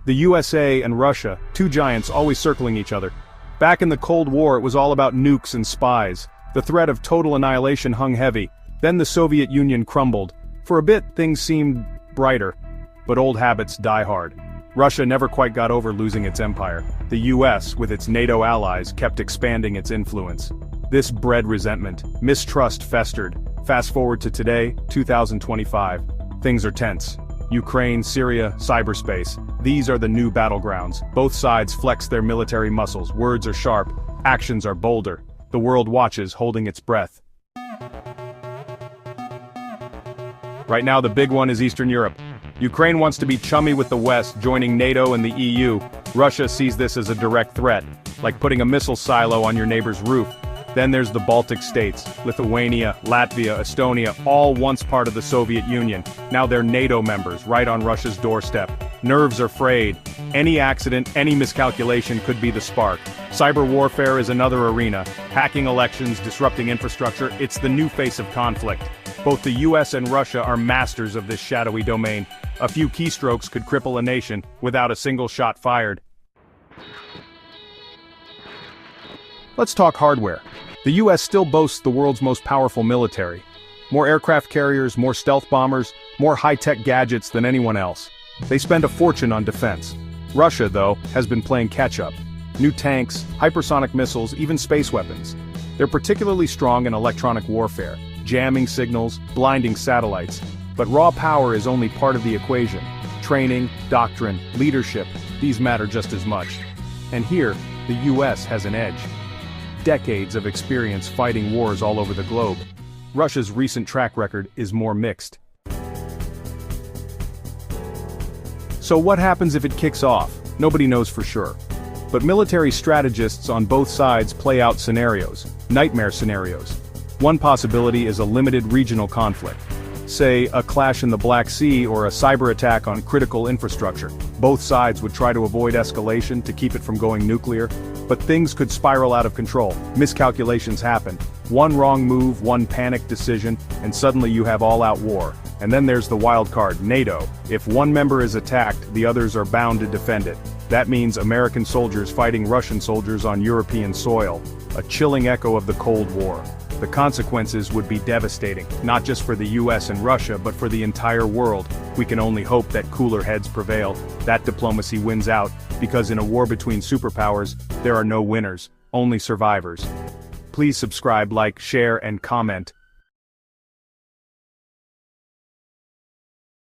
The USA and Russia, two giants always circling each other. Back in the Cold War it was all about nukes and spies. The threat of total annihilation hung heavy. Then the Soviet Union crumbled. For a bit things seemed brighter. But old habits die hard. Russia never quite got over losing its empire. The US, with its NATO allies, kept expanding its influence. This bred resentment. Mistrust festered. Fast forward to today, 2025. Things are tense. Ukraine, Syria, cyberspace. These are the new battlegrounds. Both sides flex their military muscles. Words are sharp. Actions are bolder. The world watches, holding its breath. Right now the big one is Eastern Europe. Ukraine wants to be chummy with the West, joining NATO and the EU. Russia sees this as a direct threat, like putting a missile silo on your neighbor's roof. Then there's the Baltic states, Lithuania, Latvia, Estonia, all once part of the Soviet Union. Now they're NATO members, right on Russia's doorstep. Nerves are frayed. Any accident, any miscalculation could be the spark. Cyber warfare is another arena. Hacking elections, disrupting infrastructure, it's the new face of conflict. Both the US and Russia are masters of this shadowy domain. A few keystrokes could cripple a nation, without a single shot fired. Let's talk hardware. The US still boasts the world's most powerful military. More aircraft carriers, more stealth bombers, more high-tech gadgets than anyone else. They spend a fortune on defense. Russia, though, has been playing catch-up. New tanks, hypersonic missiles, even space weapons. They're particularly strong in electronic warfare, jamming signals, blinding satellites. But raw power is only part of the equation. Training, doctrine, leadership, these matter just as much. And here, the US has an edge. Decades of experience fighting wars all over the globe. Russia's recent track record is more mixed. So what happens if it kicks off? Nobody knows for sure. But military strategists on both sides play out scenarios, nightmare scenarios. One possibility is a limited regional conflict. Say, a clash in the Black Sea or a cyber attack on critical infrastructure. Both sides would try to avoid escalation to keep it from going nuclear, but things could spiral out of control. Miscalculations happen. One wrong move, one panicked decision, and suddenly you have all-out war. And then there's the wild card, NATO. If one member is attacked, the others are bound to defend it. That means American soldiers fighting Russian soldiers on European soil. A chilling echo of the Cold War. The consequences would be devastating, not just for the US and Russia, but for the entire world. We can only hope that cooler heads prevail, that diplomacy wins out, because in a war between superpowers, there are no winners, only survivors. Please subscribe, like, share, and comment.